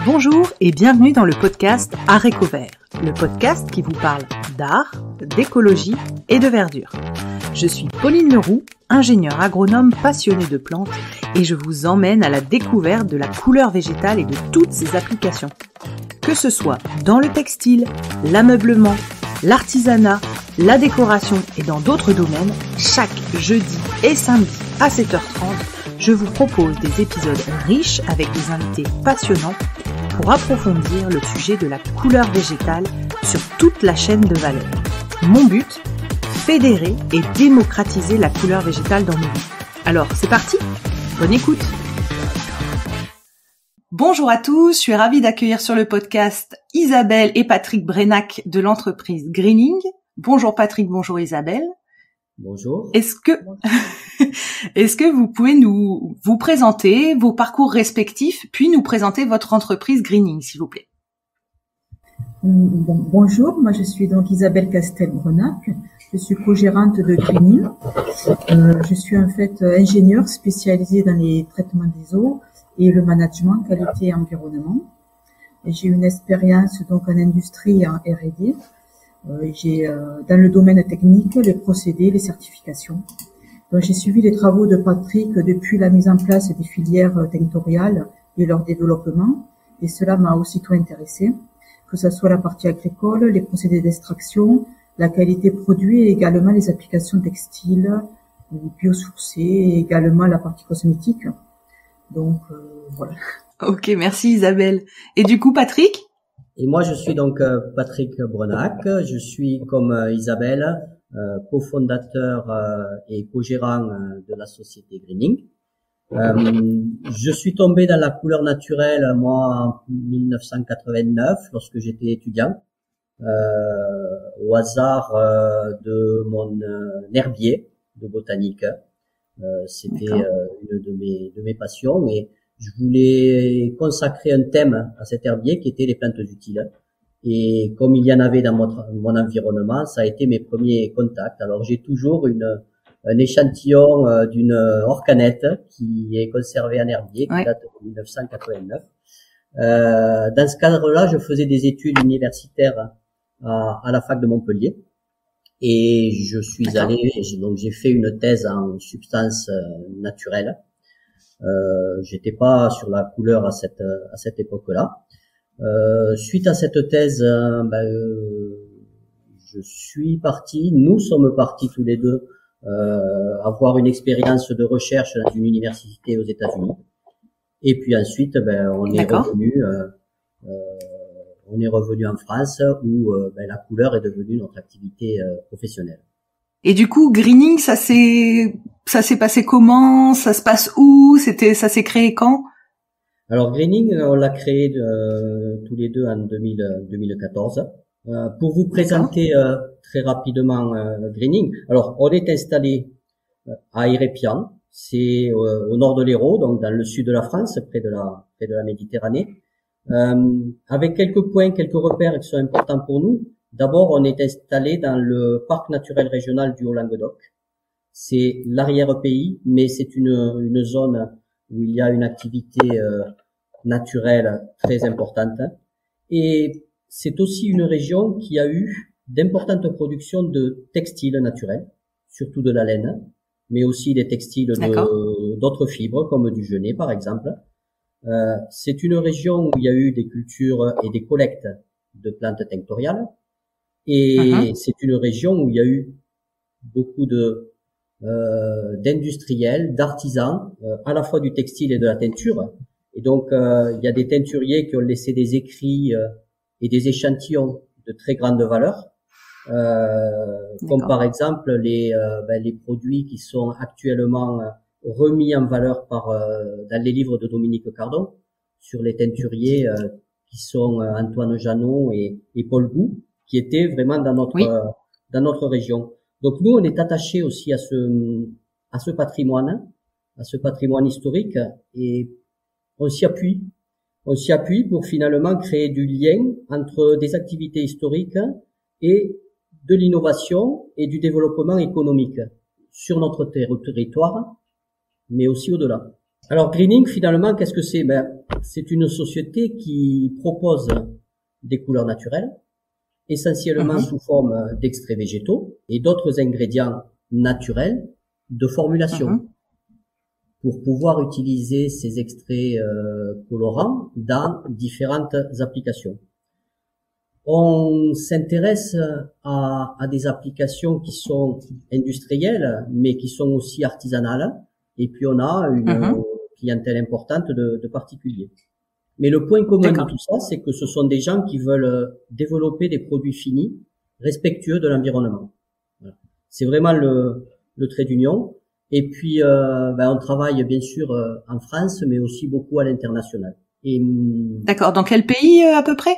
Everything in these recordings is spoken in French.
Bonjour et bienvenue dans le podcast Haricots Verts, le podcast qui vous parle d'art, d'écologie et de verdure. Je suis Pauline Leroux, ingénieure agronome passionnée de plantes et je vous emmène à la découverte de la couleur végétale et de toutes ses applications. Que ce soit dans le textile, l'ameublement, l'artisanat, la décoration et dans d'autres domaines, chaque jeudi et samedi à 7h30, je vous propose des épisodes riches avec des invités passionnants pour approfondir le sujet de la couleur végétale sur toute la chaîne de valeur. Mon but, fédérer et démocratiser la couleur végétale dans nos vies. Alors, c'est parti, bonne écoute. Bonjour à tous, je suis ravie d'accueillir sur le podcast Isabelle et Patrick Brenac de l'entreprise Greening. Bonjour Patrick, bonjour Isabelle. Bonjour. Est-ce que vous pouvez vous présenter vos parcours respectifs, puis nous présenter votre entreprise Greening, s'il vous plaît? Bonjour, moi je suis donc Isabelle Castel-Brenac, je suis co-gérante de Greening. Je suis en fait ingénieure spécialisée dans les traitements des eaux et le management qualité et environnement. J'ai une expérience donc en industrie et en R&D. J'ai dans le domaine technique les procédés, les certifications. Donc, j'ai suivi les travaux de Patrick depuis la mise en place des filières territoriales et leur développement, et cela m'a aussitôt intéressée, que ce soit la partie agricole, les procédés d'extraction, la qualité produit et également les applications textiles ou biosourcées et également la partie cosmétique. Donc voilà. Ok, merci Isabelle. Et du coup Patrick? Et moi, je suis donc Patrick Brenac. Je suis comme Isabelle, cofondateur et co-gérant de la société Greening. Je suis tombé dans la couleur naturelle, moi, en 1989, lorsque j'étais étudiant, au hasard de mon herbier de botanique. C'était une de mes passions et je voulais consacrer un thème à cet herbier qui était les plantes utiles. Et comme il y en avait dans mon environnement, ça a été mes premiers contacts. Alors j'ai toujours un échantillon d'une orcanette qui est conservée en herbier, qui date de 1989. Dans ce cadre-là, je faisais des études universitaires à la fac de Montpellier. Et je suis allé, donc j'ai fait une thèse en substances naturelles. J'étais pas sur la couleur à cette époque-là. Suite à cette thèse, nous sommes partis tous les deux avoir une expérience de recherche dans une université aux États-Unis. Et puis ensuite, on est revenu en France où la couleur est devenue notre activité professionnelle. Et du coup, Greening, ça s'est passé comment? Ça se passe où? Ça s'est créé quand? Alors, Greening, on l'a créé tous les deux en 2014. Pour vous présenter très rapidement Greening, alors on est installé à Hérépian, c'est au nord de l'Hérault, donc dans le sud de la France, près de la Méditerranée, avec quelques repères qui sont importants pour nous. D'abord, on est installé dans le parc naturel régional du Haut-Languedoc. C'est l'arrière-pays, mais c'est une zone où il y a une activité naturelle très importante. Et c'est aussi une région qui a eu d'importantes productions de textiles naturels, surtout de la laine, mais aussi des textiles d'autres fibres, comme du genêt par exemple. C'est une région où il y a eu des cultures et des collectes de plantes tinctoriales. Et c'est une région où il y a eu beaucoup d'industriels, d'artisans, à la fois du textile et de la teinture. Et donc, il y a des teinturiers qui ont laissé des écrits et des échantillons de très grande valeur, comme par exemple les produits qui sont actuellement remis en valeur dans les livres de Dominique Cardon sur les teinturiers qui sont Antoine Janot et Paul Gou, qui étaient vraiment dans notre région. Donc nous, on est attachés aussi à ce patrimoine historique, et on s'y appuie pour finalement créer du lien entre des activités historiques et de l'innovation et du développement économique sur notre territoire, mais aussi au-delà. Alors Greening, finalement, qu'est-ce que c'est? C'est une société qui propose des couleurs naturelles, essentiellement sous forme d'extraits végétaux et d'autres ingrédients naturels de formulation pour pouvoir utiliser ces extraits colorants dans différentes applications. On s'intéresse à des applications qui sont industrielles, mais qui sont aussi artisanales. Et puis on a une clientèle importante de particuliers. Mais le point commun de tout ça, c'est que ce sont des gens qui veulent développer des produits finis, respectueux de l'environnement. Voilà. C'est vraiment le trait d'union. Et puis on travaille bien sûr en France, mais aussi beaucoup à l'international. D'accord. Dans quel pays à peu près?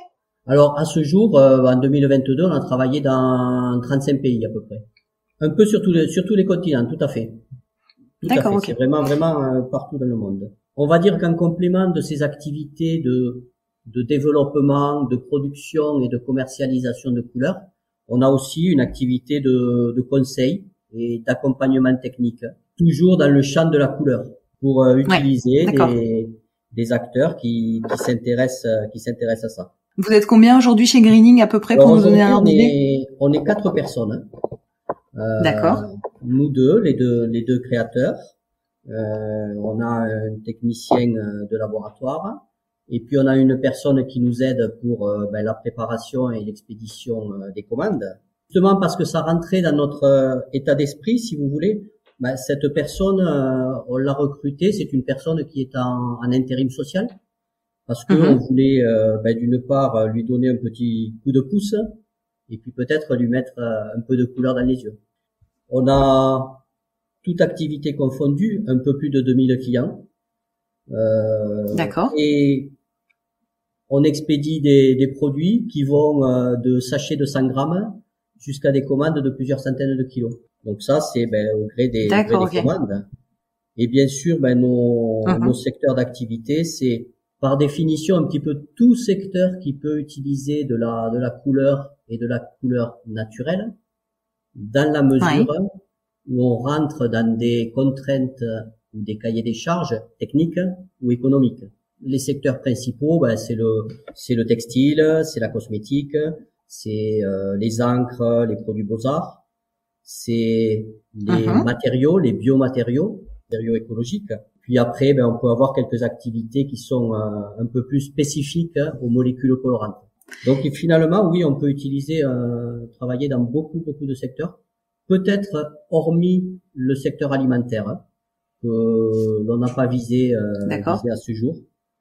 Alors, à ce jour, en 2022, on a travaillé dans 35 pays à peu près. Un peu sur tous les continents, tout à fait. Tout à fait. Okay. C'est vraiment partout dans le monde. On va dire qu'en complément de ces activités de développement, de production et de commercialisation de couleurs, on a aussi une activité de conseil et d'accompagnement technique, toujours dans le champ de la couleur, pour utiliser des acteurs qui s'intéressent à ça. Vous êtes combien aujourd'hui chez Greening à peu près pour nous donner un ordre d'idée? On est 4 personnes. D'accord. Nous deux, les deux créateurs. On a un technicien de laboratoire et puis on a une personne qui nous aide pour la préparation et l'expédition des commandes. Justement parce que ça rentrait dans notre état d'esprit, si vous voulez. Cette personne, on l'a recrutée. C'est une personne qui est en intérim social. Parce que on voulait d'une part lui donner un petit coup de pouce et puis peut-être lui mettre un peu de couleur dans les yeux. On a toute activité confondue, un peu plus de 2000 clients. D'accord. Et on expédie des produits qui vont de sachets de 100 grammes jusqu'à des commandes de plusieurs centaines de kilos. Donc ça, c'est au gré des commandes. Et bien sûr, nos secteurs d'activité, c'est par définition un petit peu tout secteur qui peut utiliser de la couleur et de la couleur naturelle, dans la mesure où on rentre dans des contraintes ou des cahiers des charges techniques ou économiques. Les secteurs principaux, c'est le textile, c'est la cosmétique, c'est les encres, les produits beaux-arts, c'est les matériaux, les biomatériaux, matériaux écologiques. Puis après, on peut avoir quelques activités qui sont un peu plus spécifiques aux molécules colorantes. Donc finalement, oui, on peut travailler dans beaucoup de secteurs, peut-être hormis le secteur alimentaire que l'on n'a pas visé à ce jour,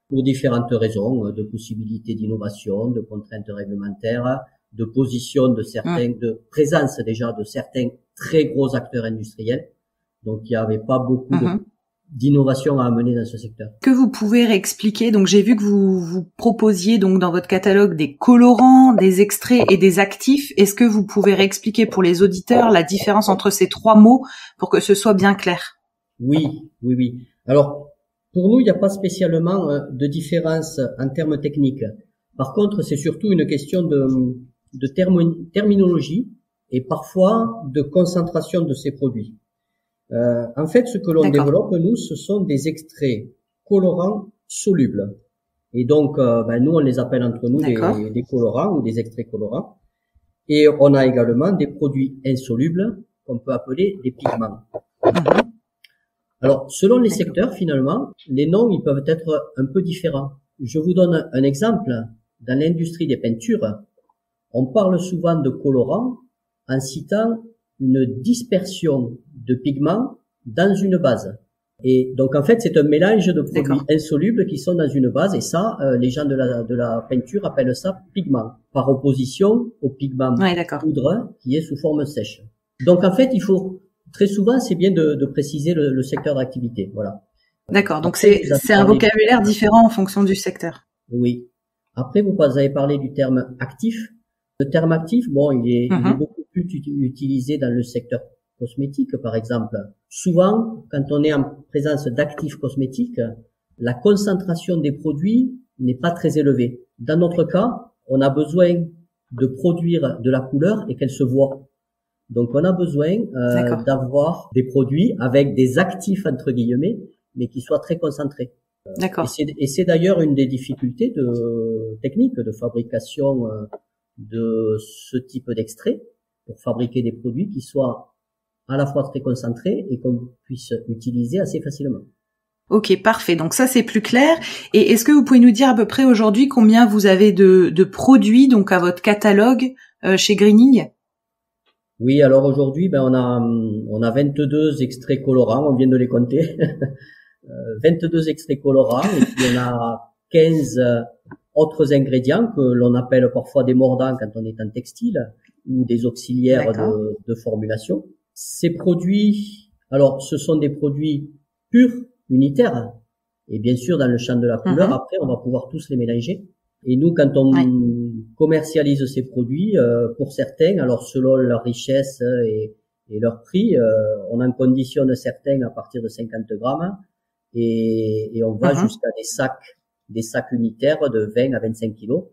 pour différentes raisons, de possibilités d'innovation, de contraintes réglementaires, de position de certains, de présence déjà de certains très gros acteurs industriels. Donc il n'y avait pas beaucoup d'innovation à amener dans ce secteur. Que vous pouvez réexpliquer? Donc j'ai vu que vous proposiez donc dans votre catalogue des colorants, des extraits et des actifs. Est-ce que vous pouvez réexpliquer pour les auditeurs la différence entre ces trois mots pour que ce soit bien clair? Oui. Alors pour nous, il n'y a pas spécialement de différence en termes techniques. Par contre, c'est surtout une question de terminologie et parfois de concentration de ces produits. En fait, ce que l'on développe, nous, ce sont des extraits colorants solubles. Et donc, nous, on les appelle entre nous des colorants ou des extraits colorants. Et on a également des produits insolubles qu'on peut appeler des pigments. Alors, selon les secteurs, finalement, les noms, ils peuvent être un peu différents. Je vous donne un exemple. Dans l'industrie des peintures, on parle souvent de colorants en citant une dispersion de pigments dans une base. Et donc en fait, c'est un mélange de produits insolubles qui sont dans une base, et ça, les gens de la peinture appellent ça pigment, par opposition au pigment poudre qui est sous forme sèche. Donc en fait, il faut très souvent, c'est bien de préciser le secteur d'activité. Voilà. D'accord. Donc c'est un vocabulaire différent en fonction du secteur. Oui. Après, vous avez parlé du terme actif. Le terme actif, il est beaucoup plus utilisé dans le secteur cosmétique, par exemple. Souvent, quand on est en présence d'actifs cosmétiques, la concentration des produits n'est pas très élevée. Dans notre cas, on a besoin de produire de la couleur et qu'elle se voit. Donc, on a besoin d'avoir des produits avec des actifs, entre guillemets, mais qui soit très concentré. D'accord. Et c'est d'ailleurs une des difficultés techniques de fabrication de ce type d'extrait, pour fabriquer des produits qui soient à la fois très concentrés et qu'on puisse utiliser assez facilement. Ok, parfait. Donc ça, c'est plus clair. Et est-ce que vous pouvez nous dire à peu près aujourd'hui combien vous avez de produits donc à votre catalogue chez Greening? Oui, alors aujourd'hui, on a 22 extraits colorants, on vient de les compter. 22 extraits colorants, et puis on a 15 autres ingrédients que l'on appelle parfois des mordants quand on est en textile, ou des auxiliaires de formulation. Ces produits, alors ce sont des produits purs, unitaires, et bien sûr dans le champ de la couleur, après on va pouvoir tous les mélanger. Et nous, quand on commercialise ces produits, pour certains, alors selon leur richesse et leur prix, on en conditionne certains à partir de 50 grammes, et on va jusqu'à des sacs unitaires de 20 à 25 kilos,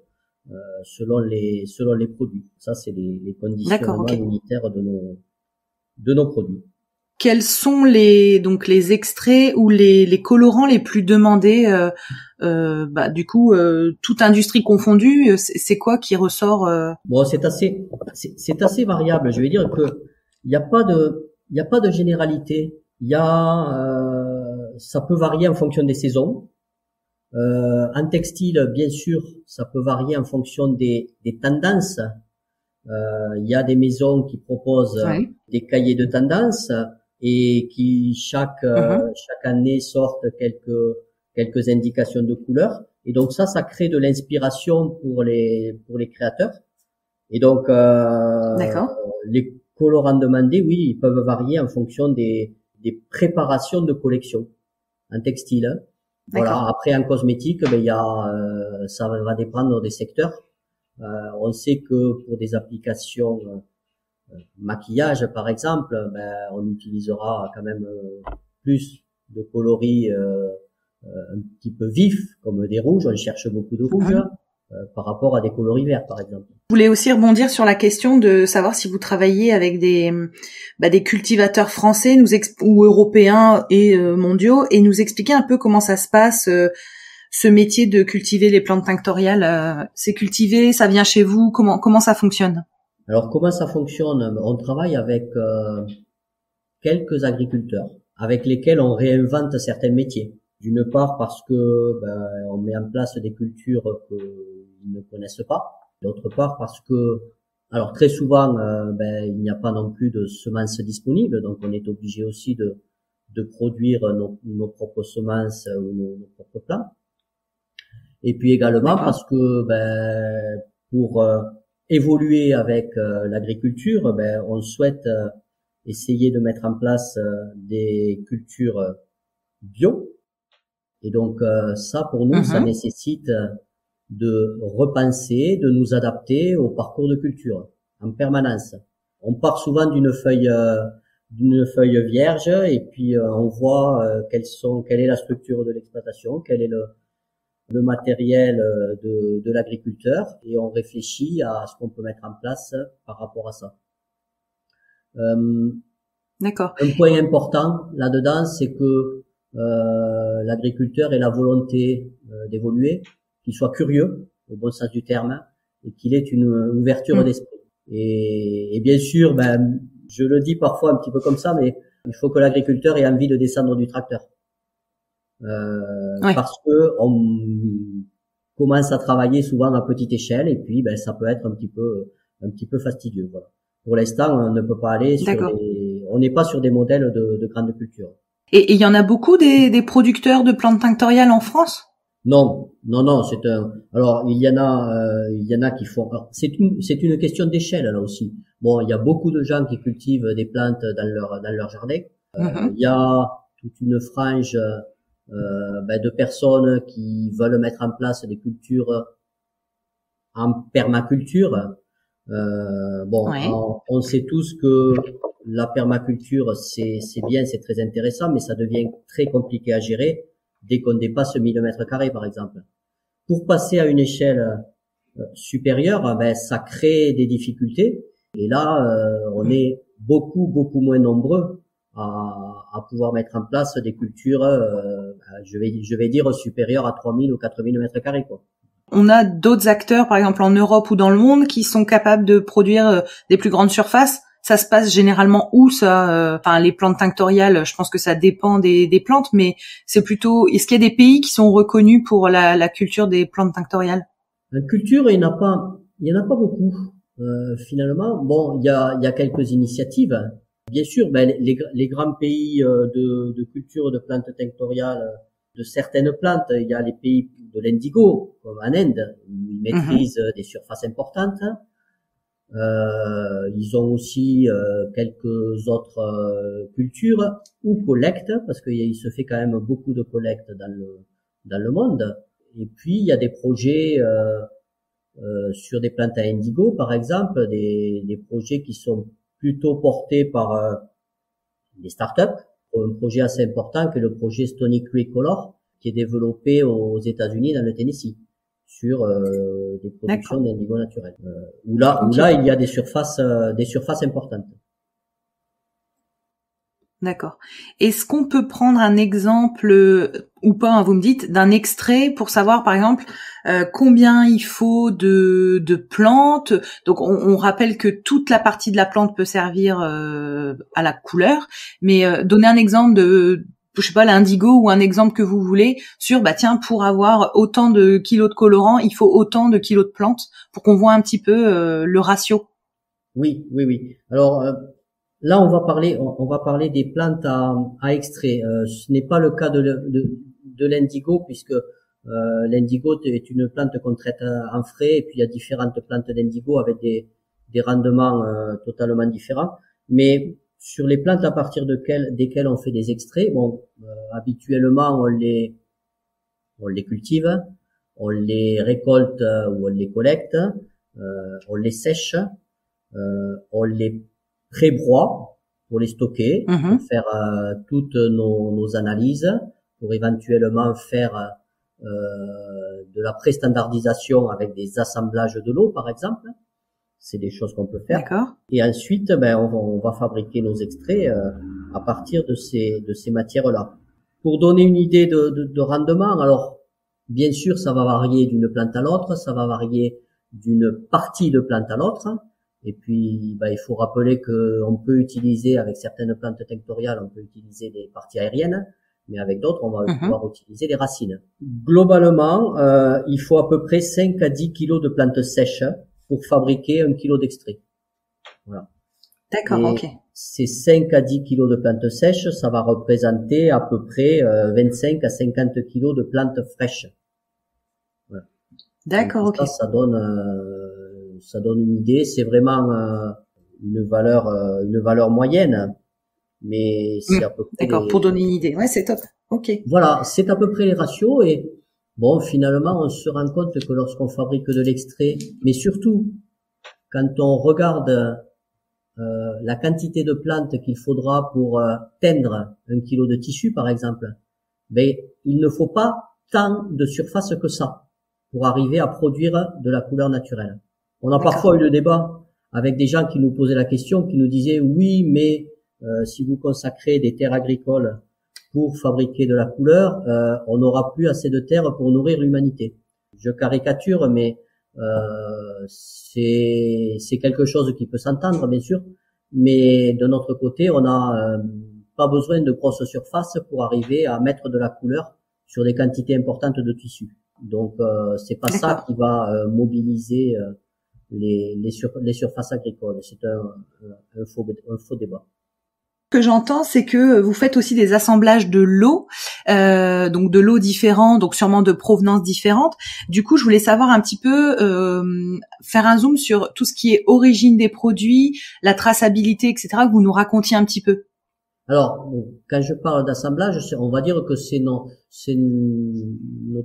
selon les produits. Ça, c'est les conditionnements unitaires de nos produits. Quels sont les extraits ou les colorants les plus demandés, du coup, toute industrie confondue, c'est quoi qui ressort? Bon, c'est assez variable. Je vais dire que il y a pas de généralité. Ça peut varier en fonction des saisons. En textile, bien sûr, ça peut varier en fonction des tendances. Il y a des maisons qui proposent des cahiers de tendances et qui chaque année sortent quelques indications de couleurs. Et donc ça crée de l'inspiration pour les créateurs. Et donc les colorants demandés, oui, ils peuvent varier en fonction des préparations de collection en textile. Voilà. Après, en cosmétique, ça va dépendre des secteurs. On sait que pour des applications maquillage, par exemple, on utilisera quand même plus de coloris un petit peu vifs, comme des rouges. On cherche beaucoup de rouge par rapport à des coloris verts, par exemple. Je voulais aussi rebondir sur la question de savoir si vous travaillez avec des cultivateurs français ou européens et mondiaux, et nous expliquer un peu comment ça se passe, ce métier de cultiver les plantes tinctoriales. C'est cultivé, ça vient chez vous, comment ça fonctionne? Alors comment ça fonctionne? On travaille avec quelques agriculteurs avec lesquels on réinvente certains métiers. D'une part parce que on met en place des cultures qu'ils ne connaissent pas. D'autre part parce que, alors très souvent, il n'y a pas non plus de semences disponibles, donc on est obligé aussi de produire nos propres semences ou nos propres plants. Et puis également parce que pour évoluer avec l'agriculture, on souhaite essayer de mettre en place des cultures bio. Et donc ça, pour nous, ça nécessite de repenser, de nous adapter au parcours de culture en permanence. On part souvent d'une feuille vierge, et puis on voit quelle est la structure de l'exploitation, quel est le matériel de l'agriculteur, et on réfléchit à ce qu'on peut mettre en place par rapport à ça. D'accord. Un point important là-dedans, c'est que l'agriculteur ait la volonté d'évoluer, qu'il soit curieux au bon sens du terme, et qu'il ait une ouverture d'esprit. Et bien sûr, je le dis parfois un petit peu comme ça, mais il faut que l'agriculteur ait envie de descendre du tracteur. Parce que on commence à travailler souvent à petite échelle, et puis ça peut être un petit peu fastidieux. Voilà. Pour l'instant, on ne peut pas aller on n'est pas sur des modèles de grande culture. Et il y en a beaucoup des producteurs de plantes tinctoriales en France? Non, alors il y en a qui font, alors, c'est une question d'échelle là aussi. Bon, il y a beaucoup de gens qui cultivent des plantes dans leur jardin. Il y a toute une frange de personnes qui veulent mettre en place des cultures en permaculture. On sait tous que la permaculture, c'est bien, c'est très intéressant, mais ça devient très compliqué à gérer dès qu'on dépasse 1000 mètres carrés, par exemple. Pour passer à une échelle supérieure, ça crée des difficultés. Et là, on est beaucoup moins nombreux à pouvoir mettre en place des cultures, je vais dire supérieures à 3000 ou 4000 mètres carrés, quoi. On a d'autres acteurs, par exemple en Europe ou dans le monde, qui sont capables de produire des plus grandes surfaces. Ça se passe généralement où, ça? Enfin, les plantes tinctoriales, je pense que ça dépend des plantes, mais c'est plutôt, est-ce qu'il y a des pays qui sont reconnus pour la culture des plantes tinctoriales? La culture, il y en a pas beaucoup, finalement. Bon, il y a quelques initiatives. Bien sûr, les grands pays de culture de plantes tinctoriales, de certaines plantes, il y a les pays de l'indigo, comme en Inde, où ils maîtrisent des surfaces importantes. Ils ont aussi quelques autres cultures ou collectes, parce qu'il se fait quand même beaucoup de collectes dans le monde. Et puis il y a des projets sur des plantes à indigo, par exemple, des projets qui sont plutôt portés par des startups. Un projet assez important qui est le projet Stony Creek Color, qui est développé aux États-Unis dans le Tennessee sur des productions d'indigo naturel. Où là il y a des surfaces importantes. D'accord. Est-ce qu'on peut prendre un exemple ou pas, hein, vous me dites, d'un extrait pour savoir, par exemple, combien il faut de plantes? Donc, on rappelle que toute la partie de la plante peut servir à la couleur, mais donner un exemple de, je sais pas, l'indigo ou un exemple que vous voulez sur, tiens, pour avoir autant de kilos de colorant, il faut autant de kilos de plantes pour qu'on voit un petit peu le ratio. Oui. Alors, là, on va parler des plantes à extrait. Ce n'est pas le cas de l'indigo, puisque l'indigo est une plante qu'on traite en frais, et puis il y a différentes plantes d'indigo avec des rendements totalement différents. Mais sur les plantes à partir desquelles on fait des extraits, habituellement on les cultive, on les récolte ou on les collecte, on les sèche, on les pré-broie pour les stocker, pour faire toutes nos analyses, pour éventuellement faire de la pré-standardisation avec des assemblages de l'eau, par exemple. C'est des choses qu'on peut faire. D'accord. Et ensuite, on va fabriquer nos extraits à partir de ces matières-là. Pour donner une idée de rendement, alors bien sûr, ça va varier d'une plante à l'autre, ça va varier d'une partie de plante à l'autre. Et puis, il faut rappeler que on peut utiliser, avec certaines plantes tinctoriales, on peut utiliser des parties aériennes, mais avec d'autres, on va pouvoir utiliser les racines. Globalement, il faut à peu près 5 à 10 kilos de plantes sèches pour fabriquer 1 kilo d'extrait. Voilà. D'accord, ok. Ces 5 à 10 kilos de plantes sèches, ça va représenter à peu près 25 à 50 kilos de plantes fraîches. Voilà. D'accord, ok. Ça donne une idée. C'est vraiment une valeur moyenne, mais c'est à peu près. D'accord, pour donner une idée. Ouais, c'est top. Ok. Voilà, c'est à peu près les ratios et bon, finalement, on se rend compte que lorsqu'on fabrique de l'extrait, mais surtout quand on regarde la quantité de plantes qu'il faudra pour teindre 1 kilo de tissu, par exemple, il ne faut pas tant de surface que ça pour arriver à produire de la couleur naturelle. On a parfois eu le débat avec des gens qui nous posaient la question, qui nous disaient oui, mais si vous consacrez des terres agricoles pour fabriquer de la couleur, on n'aura plus assez de terre pour nourrir l'humanité. Je caricature, mais c'est quelque chose qui peut s'entendre, bien sûr. Mais de notre côté, on n'a pas besoin de grosses surfaces pour arriver à mettre de la couleur sur des quantités importantes de tissu. Donc, c'est pas ça qui va mobiliser les surfaces agricoles. C'est un faux débat. Ce que j'entends, c'est que vous faites aussi des assemblages de lots, donc de lots différents, donc sûrement de provenances différentes. Du coup, je voulais savoir un petit peu, faire un zoom sur tout ce qui est origine des produits, la traçabilité, etc., que vous nous racontiez un petit peu. Alors, quand je parle d'assemblage, on va dire que c'est nos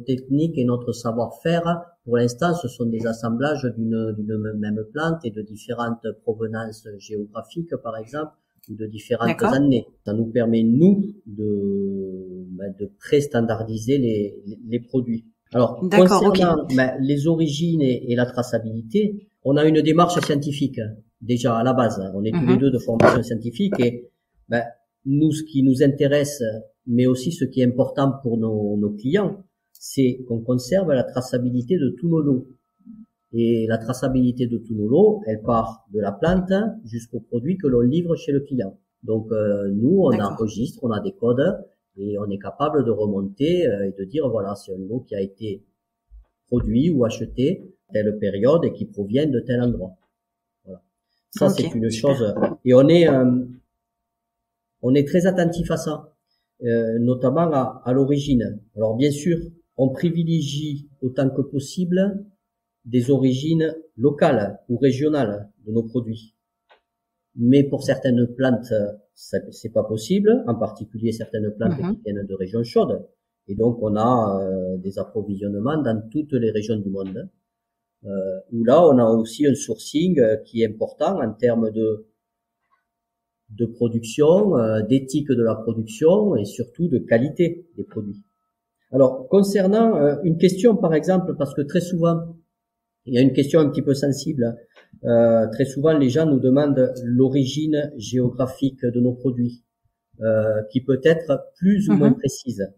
techniques et notre savoir-faire. Pour l'instant, ce sont des assemblages d'une même plante et de différentes provenances géographiques, par exemple, ou de différentes années. Ça nous permet, nous, de pré-standardiser les produits. Alors, concernant les origines et la traçabilité, on a une démarche scientifique, déjà à la base. On est tous les deux de formation scientifique et nous, ce qui nous intéresse, mais aussi ce qui est important pour nos clients, c'est qu'on conserve la traçabilité de tous nos lots. Et la traçabilité de tous nos lots, elle part de la plante jusqu'au produit que l'on livre chez le client. Donc nous, on enregistre, on a des codes et on est capable de remonter et de dire voilà, c'est un lot qui a été produit ou acheté à telle période et qui provient de tel endroit. Voilà. Ça, c'est une chose. Et on est très attentif à ça, notamment à l'origine. Alors bien sûr, on privilégie autant que possible des origines locales ou régionales de nos produits. Mais pour certaines plantes, c'est pas possible, en particulier certaines plantes qui viennent de régions chaudes. Et donc, on a des approvisionnements dans toutes les régions du monde, où là, on a aussi un sourcing qui est important en termes de production, d'éthique de la production et surtout de qualité des produits. Alors, concernant une question, par exemple, parce que très souvent, il y a une question un petit peu sensible. Très souvent, les gens nous demandent l'origine géographique de nos produits, qui peut être plus ou moins précise.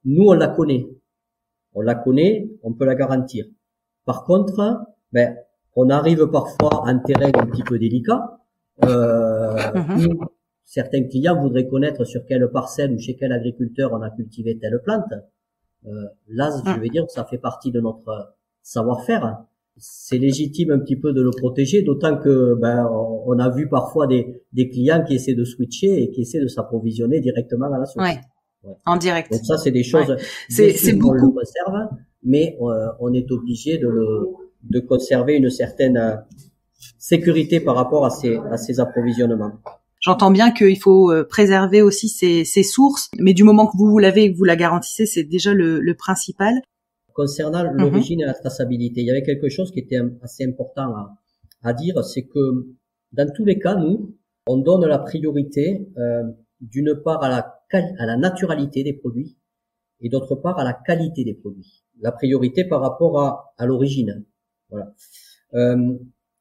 Nous, on la connaît, on peut la garantir. Par contre, on arrive parfois à un terrain un petit peu délicat, où certains clients voudraient connaître sur quelle parcelle ou chez quel agriculteur on a cultivé telle plante. Là, je vais dire que ça fait partie de notre savoir-faire. C'est légitime un petit peu de le protéger, d'autant que on a vu parfois des clients qui essaient de switcher et qui essaient de s'approvisionner directement à la source. Ouais. En direct. Donc ça, c'est des choses. C'est beaucoup. On le conserve, mais on est obligé de conserver une certaine sécurité par rapport à ces approvisionnements. J'entends bien qu'il faut préserver aussi ces sources, mais du moment que vous l'avez et que vous la garantissez, c'est déjà le principal. Concernant l'origine et la traçabilité, il y avait quelque chose qui était assez important à dire, c'est que dans tous les cas, nous, on donne la priorité d'une part à la naturalité des produits et d'autre part à la qualité des produits. La priorité par rapport à l'origine. Voilà.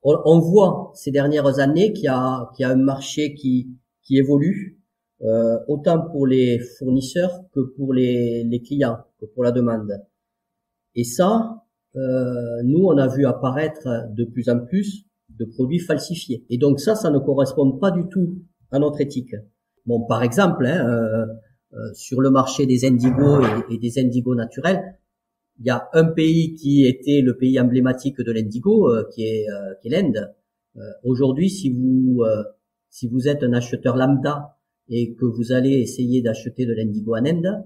On voit ces dernières années qu'il y a un marché qui évolue, autant pour les fournisseurs que pour les clients, que pour la demande. Et ça, nous, on a vu apparaître de plus en plus de produits falsifiés. Et donc ça ne correspond pas du tout à notre éthique. Bon, par exemple, sur le marché des indigos et des indigos naturels, il y a un pays qui était le pays emblématique de l'indigo, qui est l'Inde. Aujourd'hui, si vous êtes un acheteur lambda et que vous allez essayer d'acheter de l'indigo en Inde,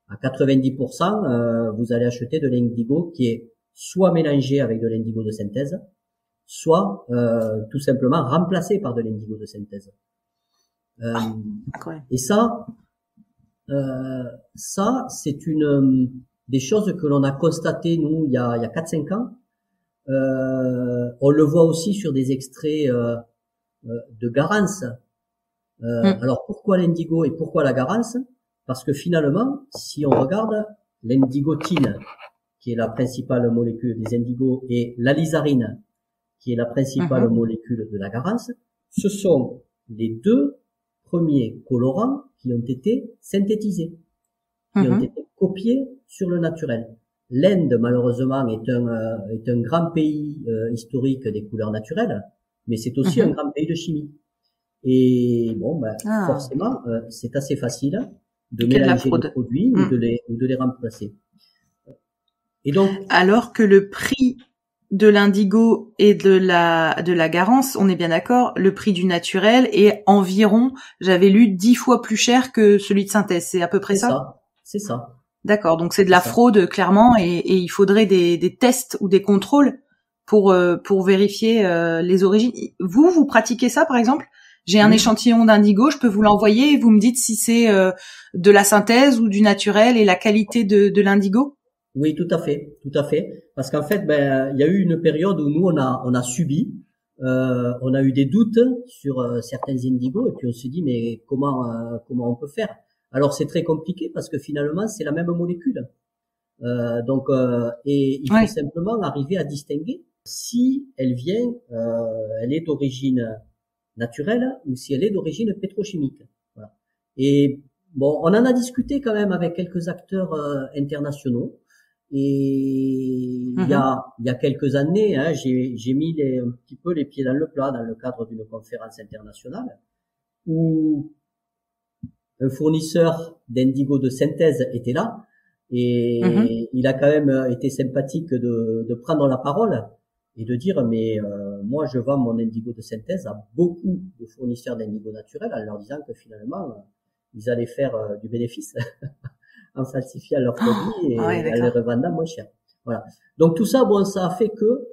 à 90%, vous allez acheter de l'indigo qui est soit mélangé avec de l'indigo de synthèse, soit tout simplement remplacé par de l'indigo de synthèse. Et ça c'est des choses que l'on a constatées, nous, il y a 4-5 ans. On le voit aussi sur des extraits de Garance. Alors, pourquoi l'indigo et pourquoi la Garance? Parce que finalement, si on regarde l'indigotine, qui est la principale molécule des indigos, et l'alizarine, qui est la principale molécule de la Garance, ce sont les deux premiers colorants qui ont été synthétisés, qui ont été copiés sur le naturel. L'Inde, malheureusement, est un grand pays historique des couleurs naturelles, mais c'est aussi un grand pays de chimie. Et bon, forcément, c'est assez facile de mélanger les produits ou de les remplacer. Et donc, alors que le prix de l'indigo et de la Garance, on est bien d'accord, le prix du naturel est environ, j'avais lu, 10 fois plus cher que celui de synthèse. C'est à peu près ça? C'est ça. D'accord. Donc c'est de la fraude, clairement, et il faudrait des tests ou des contrôles pour vérifier les origines. Vous pratiquez ça, par exemple? J'ai un échantillon d'indigo, je peux vous l'envoyer et vous me dites si c'est de la synthèse ou du naturel et la qualité de l'indigo? Oui, tout à fait. Parce qu'en fait, il y a eu une période où nous, on a subi, on a eu des doutes sur certains indigos et puis on s'est dit, mais comment on peut faire? Alors c'est très compliqué parce que finalement, c'est la même molécule. Et il faut simplement arriver à distinguer si elle est d'origine naturelle ou si elle est d'origine pétrochimique. Voilà. Et bon, on en a discuté quand même avec quelques acteurs internationaux. Et il y a quelques années, hein, j'ai mis un petit peu les pieds dans le plat dans le cadre d'une conférence internationale où un fournisseur d'indigo de synthèse était là et il a quand même été sympathique de prendre la parole et de dire mais moi je vends mon indigo de synthèse à beaucoup de fournisseurs d'indigo naturel en leur disant que finalement ils allaient faire du bénéfice en falsifiant leurs produits et en les revendant moins cher. Voilà. Donc tout ça, bon, ça a fait que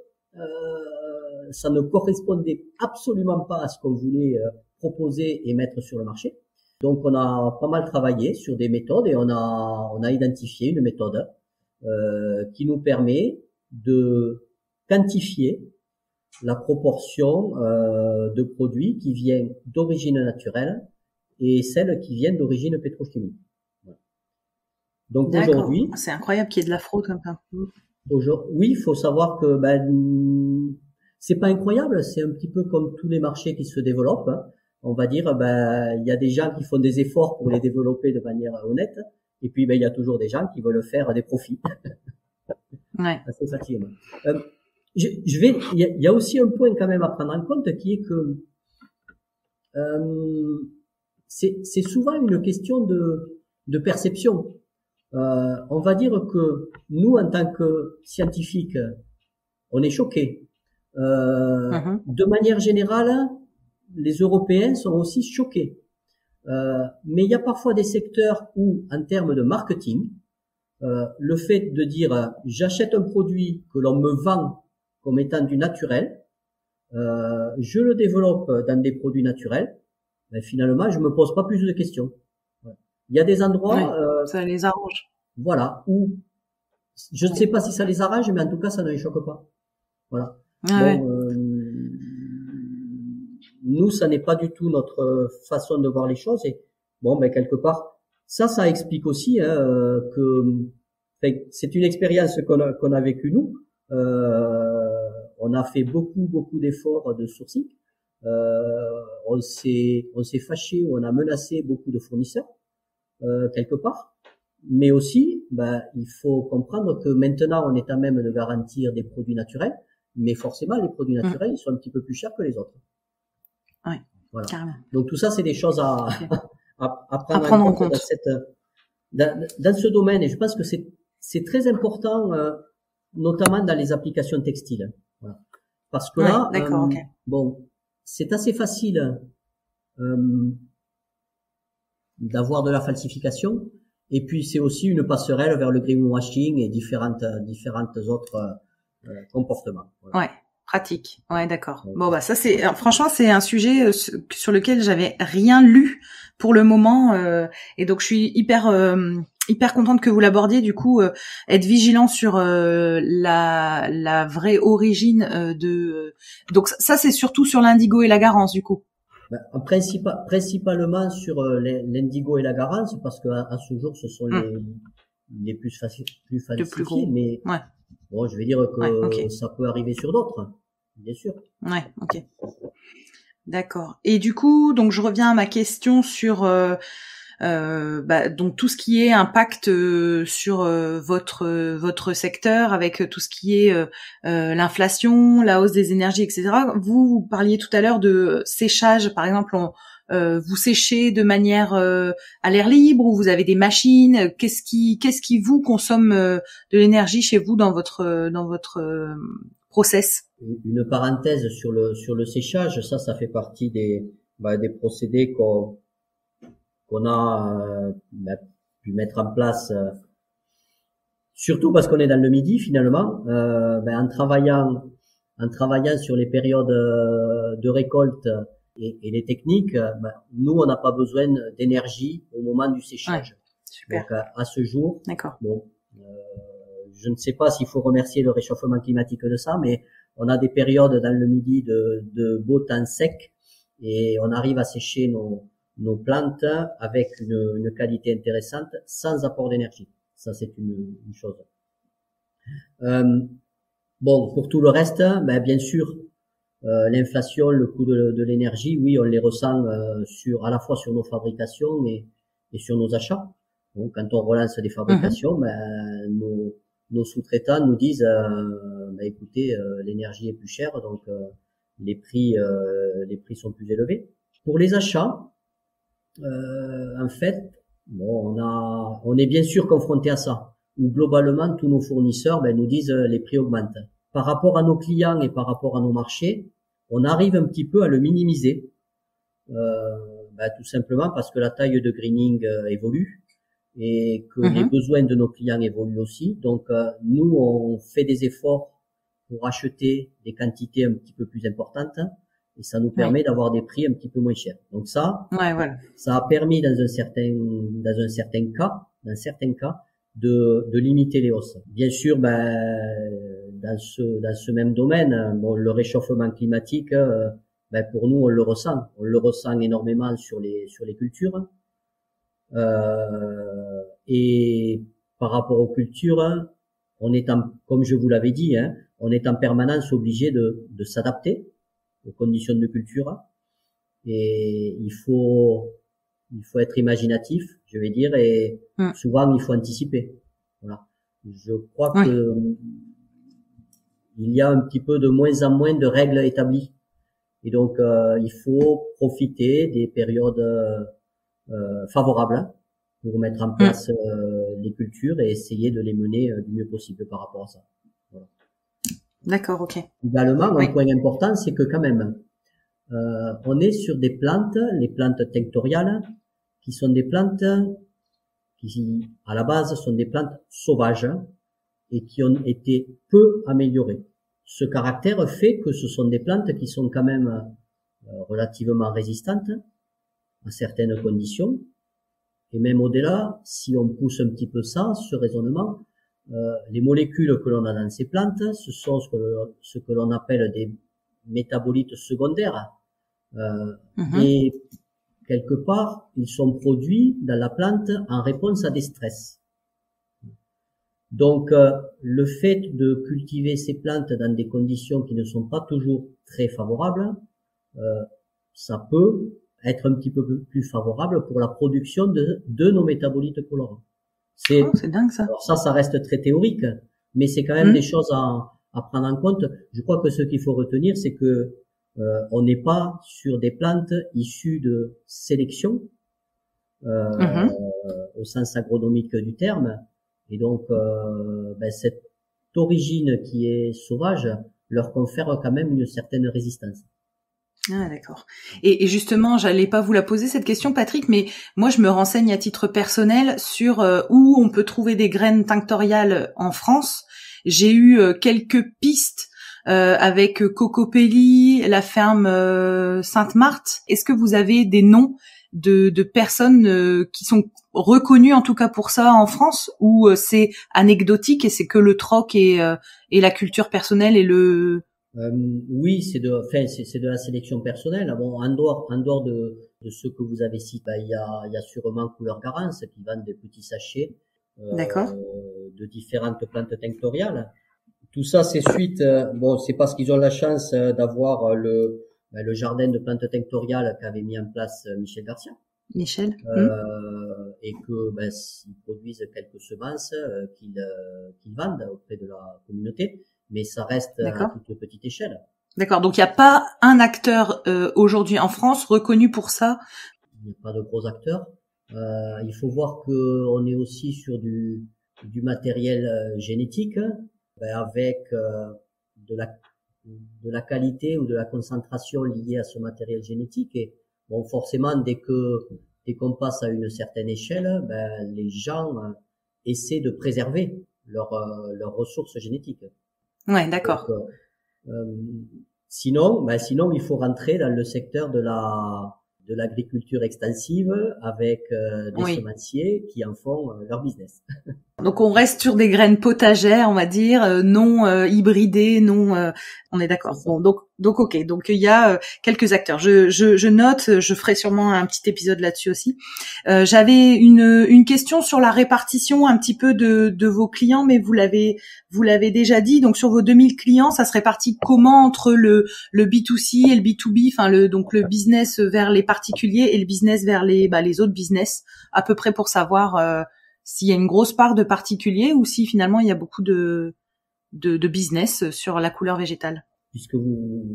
ça ne correspondait absolument pas à ce qu'on voulait proposer et mettre sur le marché. Donc on a pas mal travaillé sur des méthodes et on a identifié une méthode qui nous permet de quantifier la proportion de produits qui viennent d'origine naturelle et celles qui viennent d'origine pétrochimique. Donc aujourd'hui, c'est incroyable qu'il y ait de la fraude comme ça. Oui, il faut savoir que c'est pas incroyable, c'est un petit peu comme tous les marchés qui se développent. Hein. On va dire, il y a des gens qui font des efforts pour les développer de manière honnête, et puis il y a toujours des gens qui veulent faire des profits. Ouais. Assez facilement. Il y a aussi un point quand même à prendre en compte qui est que c'est souvent une question de perception. On va dire que nous, en tant que scientifiques, on est choqués. De manière générale, les Européens sont aussi choqués. Mais il y a parfois des secteurs où, en termes de marketing, le fait de dire j'achète un produit que l'on me vend comme étant du naturel, je le développe dans des produits naturels, finalement, je me pose pas plus de questions. Il y a des endroits, ça les arrange. Voilà, où je ne sais pas si ça les arrange, mais en tout cas, ça ne les choque pas. Voilà. Nous, ça n'est pas du tout notre façon de voir les choses. Et bon, quelque part, ça explique aussi que c'est une expérience qu'on a vécue nous. On a fait beaucoup d'efforts de sourcing. On s'est fâché, on a menacé beaucoup de fournisseurs. Quelque part, mais aussi il faut comprendre que maintenant on est à même de garantir des produits naturels, mais forcément les produits naturels ils sont un petit peu plus chers que les autres. Oui, voilà. Carrément. Donc tout ça c'est des choses à prendre en compte dans ce domaine, et je pense que c'est très important, notamment dans les applications textiles. Voilà. Parce que là, bon, c'est assez facile d'avoir de la falsification, et puis c'est aussi une passerelle vers le greenwashing et différentes autres comportements. Voilà. Ouais, pratique. Ouais, d'accord. Bon ça franchement c'est un sujet sur lequel j'avais rien lu pour le moment, et donc je suis hyper contente que vous l'abordiez. Du coup, être vigilant sur la vraie origine de. Donc ça c'est surtout sur l'indigo et la garance du coup. Principalement sur l'indigo et la garance, parce que à ce jour ce sont les plus falsifiés, mais bon, je vais dire que ça peut arriver sur d'autres, bien sûr. Ouais, ok. D'accord. Et du coup, donc je reviens à ma question sur donc tout ce qui est impact sur votre secteur, avec tout ce qui est l'inflation, la hausse des énergies, etc. Vous parliez tout à l'heure de séchage, par exemple, vous séchez de manière à l'air libre, ou vous avez des machines. Qu'est-ce qui vous consomme de l'énergie chez vous dans votre process? Une parenthèse sur le séchage, ça fait partie des procédés qu'on a pu mettre en place, surtout parce qu'on est dans le Midi finalement, en travaillant sur les périodes de récolte et les techniques, nous on n'a pas besoin d'énergie au moment du séchage. Ouais, super. Donc à ce jour, d'accord. Bon, je ne sais pas s'il faut remercier le réchauffement climatique de ça, mais on a des périodes dans le Midi de beau temps sec, et on arrive à sécher nos plantes avec une qualité intéressante sans apport d'énergie. Ça c'est une chose. Bon, pour tout le reste, bien sûr, L'inflation, le coût de l'énergie, oui, on les ressent à la fois sur nos fabrications et sur nos achats. Donc, quand on relance des fabrications, nos sous-traitants nous disent, écoutez, l'énergie est plus chère, donc les prix sont plus élevés. Pour les achats, en fait, on est bien sûr confronté à ça. Où globalement, tous nos fournisseurs nous disent les prix augmentent. Par rapport à nos clients et par rapport à nos marchés, on arrive un petit peu à le minimiser, tout simplement parce que la taille de Greening évolue et que les besoins de nos clients évoluent aussi. Donc, nous, on fait des efforts pour acheter des quantités un petit peu plus importantes et ça nous permet d'avoir des prix un petit peu moins chers. Donc ça, ça a permis dans certains cas, de limiter les hausses. Bien sûr, dans ce même domaine, le réchauffement climatique, pour nous, on le ressent énormément sur les cultures. Et par rapport aux cultures, comme je vous l'avais dit, on est en permanence obligé de s'adapter aux conditions de culture. Et il faut être imaginatif, je vais dire, et souvent il faut anticiper. Voilà. Je crois que il y a un petit peu de moins en moins de règles établies. Et donc il faut profiter des périodes favorables pour mettre en place les cultures et essayer de les mener du mieux possible par rapport à ça. Voilà. D'accord, ok. Également, un point important, c'est que quand même, on est sur des plantes, les plantes tinctoriales, qui sont des plantes qui, à la base, sont des plantes sauvages et qui ont été peu améliorées. Ce caractère fait que ce sont des plantes qui sont quand même relativement résistantes à certaines conditions. Et même au-delà, si on pousse un petit peu ça, ce raisonnement, les molécules que l'on a dans ces plantes, ce sont ce que l'on appelle des métabolites secondaires. Et quelque part, ils sont produits dans la plante en réponse à des stress. Donc, le fait de cultiver ces plantes dans des conditions qui ne sont pas toujours très favorables, ça peut être un petit peu plus favorable pour la production de nos métabolites colorants. C'est dingue ça. Alors ça reste très théorique, mais c'est quand même des choses à prendre en compte. Je crois que ce qu'il faut retenir, c'est que on n'est pas sur des plantes issues de sélection au sens agronomique du terme, et donc cette origine qui est sauvage leur confère quand même une certaine résistance. Ah d'accord. Et justement, j'allais pas vous la poser cette question, Patrick, mais moi je me renseigne à titre personnel sur où on peut trouver des graines tinctoriales en France. J'ai eu quelques pistes avec Cocopelli, la ferme Sainte-Marthe. Est-ce que vous avez des noms de personnes qui sont reconnues en tout cas pour ça en France, ou c'est anecdotique et c'est que le troc et la culture personnelle et le oui, c'est de la sélection personnelle. Bon, en dehors de ce que vous avez cité, il y a sûrement Couleur Garance qui vendent des petits sachets de différentes plantes tinctoriales. Tout ça, c'est suite. C'est parce qu'ils ont la chance d'avoir le jardin de plantes tinctoriales qu'avait mis en place Michel Garcia. Michel. Et que ils produisent quelques semences qu'ils vendent auprès de la communauté. Mais ça reste à toute petite échelle. D'accord. Donc il n'y a pas un acteur aujourd'hui en France reconnu pour ça. Il n'y a pas de gros acteurs. Il faut voir que on est aussi sur du matériel génétique, avec de la qualité ou de la concentration liée à ce matériel génétique. Et bon, forcément, dès qu'on passe à une certaine échelle, les gens essaient de préserver leurs ressources génétiques. Ouais, d'accord. Sinon, il faut rentrer dans le secteur de l'agriculture extensive avec des semenciers qui en font leur business. Donc on reste sur des graines potagères, on va dire, non hybridées, non. On est d'accord. Bon, donc ok. Donc il y a quelques acteurs. Je note. Je ferai sûrement un petit épisode là-dessus aussi. J'avais une question sur la répartition un petit peu de vos clients, mais vous l'avez déjà dit. Donc sur vos 2000 clients, ça se répartit comment entre le B2C et le B2B, enfin donc le business vers les particuliers et le business vers les autres business, à peu près pour savoir s'il y a une grosse part de particuliers ou si finalement il y a beaucoup de business sur la couleur végétale. Puisque vous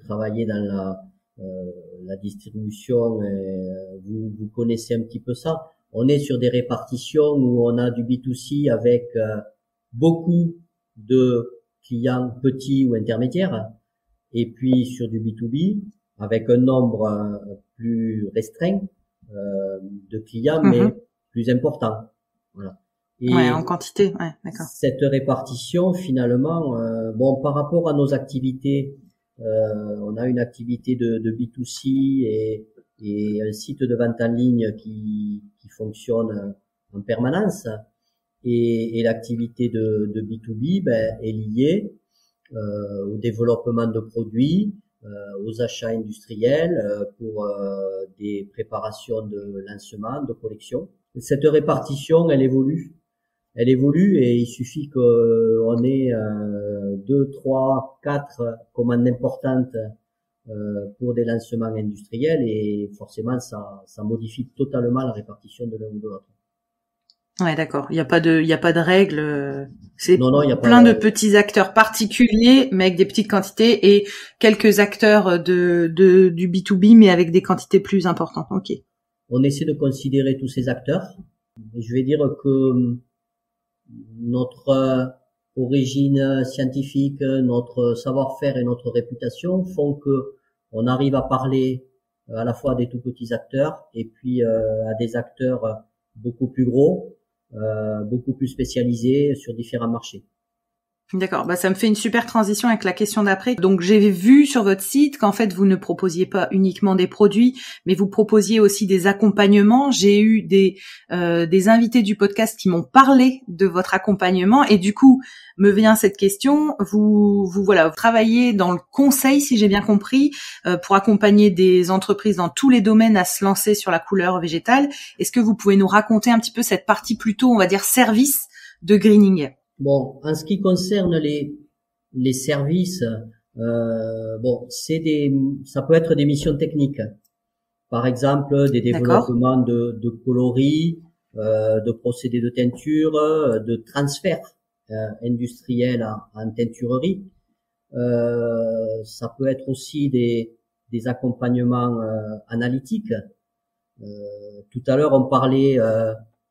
travaillez dans la distribution, vous connaissez un petit peu ça. On est sur des répartitions où on a du B2C avec beaucoup de clients petits ou intermédiaires, et puis sur du B2B avec un nombre plus restreint de clients, mais plus important. Voilà. Et en quantité, ouais, d'accord. Cette répartition, finalement, par rapport à nos activités, on a une activité de B2C et un site de vente en ligne qui fonctionne en permanence, et l'activité de B2B est liée au développement de produits, aux achats industriels pour des préparations de lancement, de collection. Cette répartition, elle évolue et il suffit qu'on ait 2, 3, 4 commandes importantes pour des lancements industriels, et forcément ça modifie totalement la répartition de l'un ou de l'autre. Ouais, d'accord. Il y a pas de règles. C'est non, y a plein de petits acteurs particuliers, mais avec des petites quantités, et quelques acteurs du B2B, mais avec des quantités plus importantes. Ok. On essaie de considérer tous ces acteurs. Et je vais dire que notre origine scientifique, notre savoir-faire et notre réputation font que on arrive à parler à la fois à des tout petits acteurs et puis à des acteurs beaucoup plus gros, beaucoup plus spécialisés sur différents marchés. D'accord, ça me fait une super transition avec la question d'après. Donc j'ai vu sur votre site qu'en fait vous ne proposiez pas uniquement des produits, mais vous proposiez aussi des accompagnements. J'ai eu des invités du podcast qui m'ont parlé de votre accompagnement, et du coup me vient cette question. Vous travaillez dans le conseil, si j'ai bien compris, pour accompagner des entreprises dans tous les domaines à se lancer sur la couleur végétale. Est-ce que vous pouvez nous raconter un petit peu cette partie plutôt, on va dire, service de greening? Bon, en ce qui concerne les services, ça peut être des missions techniques. Par exemple, des développements de coloris, de procédés de teinture, de transfert industriel en teinturerie. Ça peut être aussi des accompagnements analytiques. Tout à l'heure, on parlait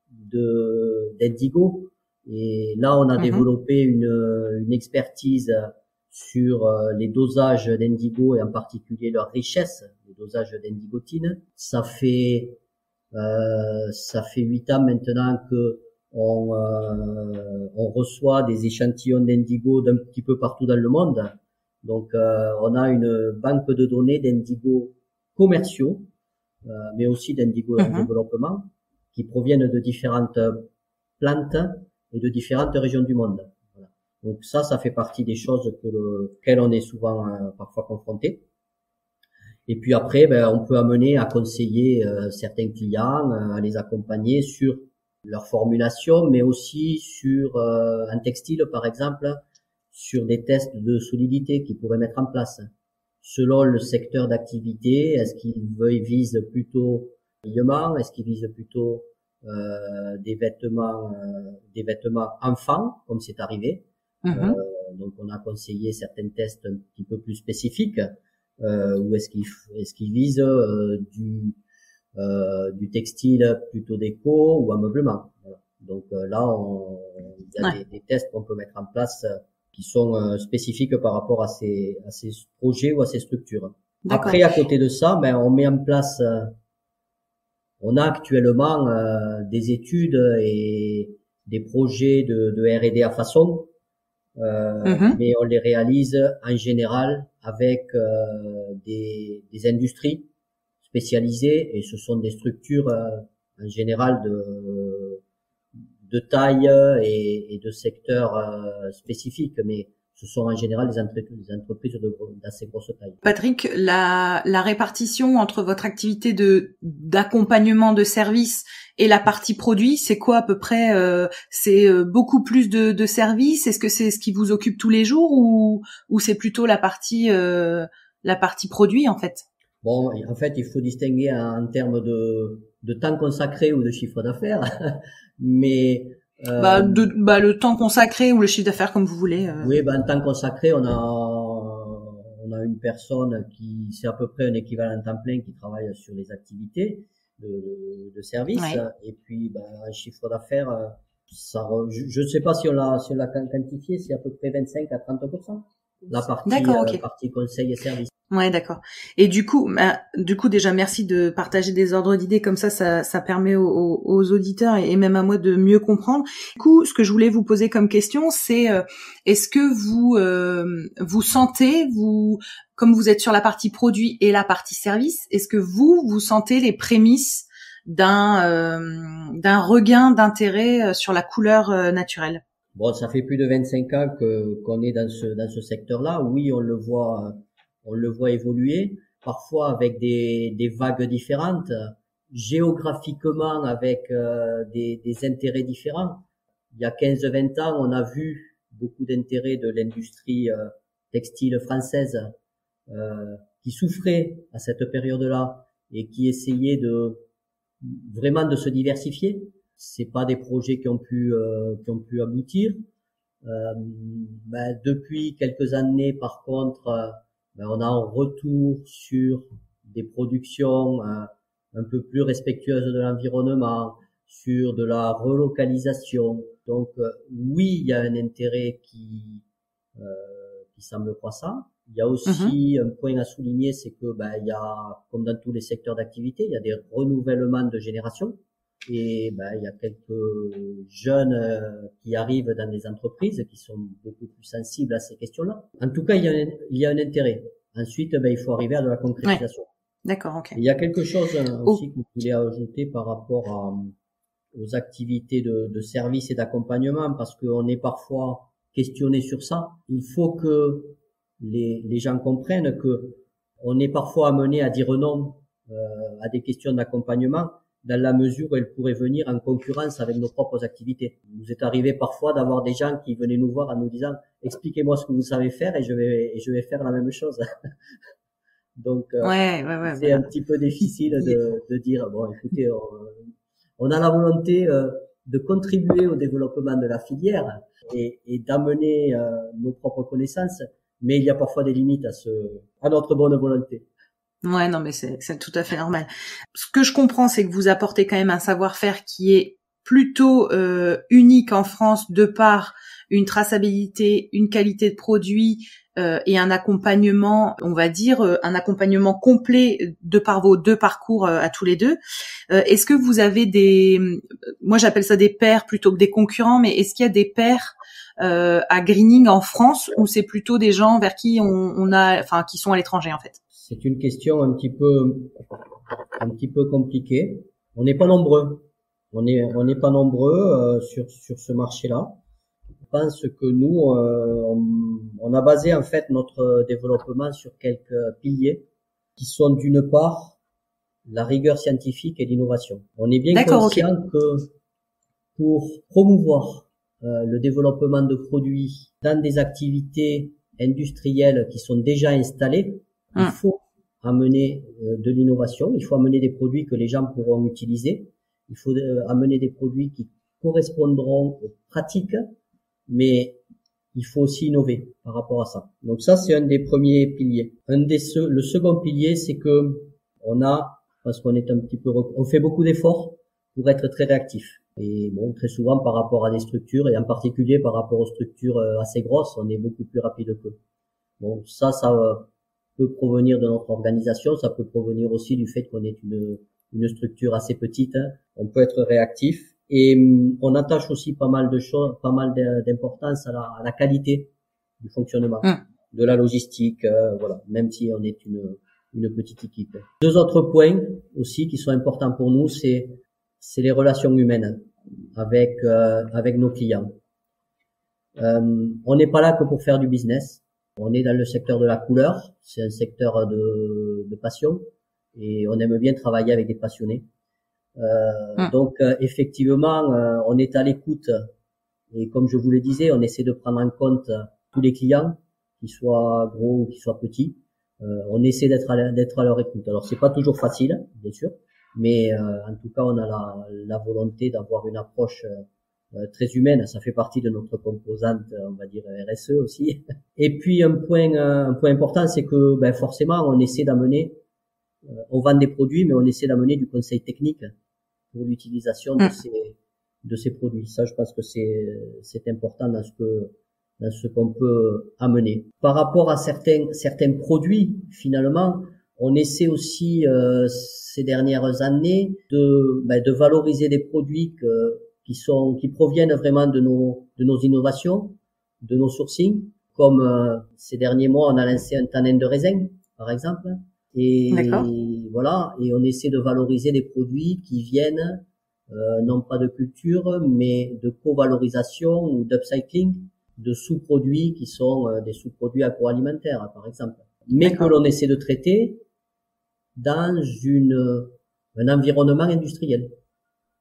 d'indigo. Et là, on a développé une expertise sur les dosages d'indigo, et en particulier leur richesse, les dosages d'indigotine. Ça fait 8 ans maintenant que on reçoit des échantillons d'indigo d'un petit peu partout dans le monde. Donc, on a une banque de données d'indigo commerciaux, mais aussi d'indigo en développement, qui proviennent de différentes plantes et de différentes régions du monde. Voilà. Donc ça fait partie des choses auxquelles on est souvent parfois confronté. Et puis après, on peut amener à conseiller certains clients, à les accompagner sur leur formulation, mais aussi sur un textile par exemple, sur des tests de solidité qu'ils pourraient mettre en place. Selon le secteur d'activité, est-ce qu'ils visent plutôt l'habillement, est-ce qu'ils visent plutôt des vêtements enfants, comme c'est arrivé. Donc on a conseillé certains tests un petit peu plus spécifiques, ou est-ce qu'ils visent du textile plutôt déco ou ameublement. Voilà. Donc là il y a des tests qu'on peut mettre en place qui sont spécifiques par rapport à ces projets ou à ces structures. Après, à côté de ça, on met en place on a actuellement des études et des projets de R&D à façon, mais on les réalise en général avec des industries spécialisées, et ce sont des structures en général de taille et de secteurs spécifiques, mais ce sont en général des entreprises d'assez grosse taille. Patrick, la répartition entre votre activité d'accompagnement de services et la partie produit, c'est quoi à peu près? C'est beaucoup plus de services? Est-ce que c'est ce qui vous occupe tous les jours ou c'est plutôt la partie produit en fait? Bon, en fait, il faut distinguer en termes de temps consacré ou de chiffre d'affaires, mais le temps consacré ou le chiffre d'affaires comme vous voulez. Oui, en temps consacré, on a une personne c'est à peu près un équivalent temps plein qui travaille sur les activités de service. Ouais. Et puis, un chiffre d'affaires, je ne sais pas si on l'a quantifié, c'est à peu près 25 à 30%. La partie conseil et service. Ouais, d'accord. Et du coup, déjà, merci de partager des ordres d'idées comme ça permet aux auditeurs et même à moi de mieux comprendre. Du coup, ce que je voulais vous poser comme question, c'est est-ce que vous sentez, comme vous êtes sur la partie produit et la partie service, est-ce que vous sentez les prémices d'un regain d'intérêt sur la couleur naturelle? Bon, ça fait plus de 25 ans qu'on est dans ce secteur-là. Oui, on le voit évoluer, parfois avec des vagues différentes, géographiquement avec des intérêts différents. Il y a 15-20 ans, on a vu beaucoup d'intérêts de l'industrie textile française qui souffrait à cette période-là et qui essayait vraiment de se diversifier. C'est pas des projets qui ont pu aboutir. Depuis quelques années, par contre, on a un retour sur des productions un peu plus respectueuses de l'environnement, sur de la relocalisation. Donc oui, il y a un intérêt qui semble croissant. Il y a aussi un point à souligner, c'est que il y a, comme dans tous les secteurs d'activité, il y a des renouvellements de génération. Et il y a quelques jeunes qui arrivent dans des entreprises qui sont beaucoup plus sensibles à ces questions-là. En tout cas, il y a un intérêt. Ensuite, il faut arriver à de la concrétisation. Ouais. D'accord, ok. Il y a quelque chose aussi que je voulais ajouter par rapport aux activités de service et d'accompagnement, parce qu'on est parfois questionné sur ça. Il faut que les gens comprennent que on est parfois amené à dire non à des questions d'accompagnement, dans la mesure où elles pourraient venir en concurrence avec nos propres activités. Il nous est arrivé parfois d'avoir des gens qui venaient nous voir en nous disant « Expliquez-moi ce que vous savez faire et je vais faire la même chose. » Donc, c'est un petit peu difficile de dire « Bon, écoutez, on a la volonté de contribuer au développement de la filière et d'amener nos propres connaissances, mais il y a parfois des limites à notre bonne volonté. » Ouais, non, mais c'est tout à fait normal. Ce que je comprends, c'est que vous apportez quand même un savoir-faire qui est plutôt unique en France de par une traçabilité, une qualité de produit et un accompagnement, on va dire, un accompagnement complet de par vos deux parcours à tous les deux. Est-ce que vous avez moi j'appelle ça des pairs plutôt que des concurrents, mais est-ce qu'il y a des pairs à Greening en France ou c'est plutôt des gens vers qui qui sont à l'étranger en fait? C'est une question un petit peu compliquée. On n'est pas nombreux. On n'est pas nombreux sur ce marché-là. Je pense que nous, on a basé en fait notre développement sur quelques piliers qui sont d'une part la rigueur scientifique et l'innovation. On est bien conscient que pour promouvoir le développement de produits dans des activités industrielles qui sont déjà installées, il faut amener de l'innovation, il faut amener des produits que les gens pourront utiliser, il faut amener des produits qui correspondront aux pratiques, mais il faut aussi innover par rapport à ça. Donc ça, c'est un des premiers piliers. Le second pilier, c'est que parce qu'on est on fait beaucoup d'efforts pour être très réactif. Et bon, très souvent par rapport à des structures, et en particulier par rapport aux structures assez grosses, on est beaucoup plus rapide qu'eux. Bon, ça peut provenir de notre organisation, ça peut provenir aussi du fait qu'on est une structure assez petite, hein. On peut être réactif et on attache aussi pas mal d'importance à la qualité du fonctionnement, de la logistique, voilà, même si on est une petite équipe. Deux autres points aussi qui sont importants pour nous, c'est les relations humaines. avec nos clients. On n'est pas là que pour faire du business. On est dans le secteur de la couleur. C'est un secteur de passion et on aime bien travailler avec des passionnés. Donc effectivement, on est à l'écoute et comme je vous le disais, on essaie de prendre en compte tous les clients, qu'ils soient gros ou qu'ils soient petits. On essaie d'être à leur écoute. Alors c'est pas toujours facile, bien sûr, mais en tout cas on a la volonté d'avoir une approche très humaine. Ça fait partie de notre composante, on va dire RSE aussi. Et puis un point important, c'est que forcément on essaie d'amener, on vend des produits, mais on essaie d'amener du conseil technique pour l'utilisation de ces produits. Ça, je pense que c'est important dans ce qu'on peut amener. Par rapport à certains produits, finalement, on essaie aussi ces dernières années de valoriser des produits qui proviennent vraiment de nos innovations, de nos sourcings. Comme ces derniers mois, on a lancé un tanin de raisin, par exemple. Et voilà, et on essaie de valoriser des produits qui viennent non pas de culture, mais de co-valorisation ou d'upcycling de sous-produits qui sont des sous-produits agroalimentaires, par exemple, mais que l'on essaie de traiter dans un environnement industriel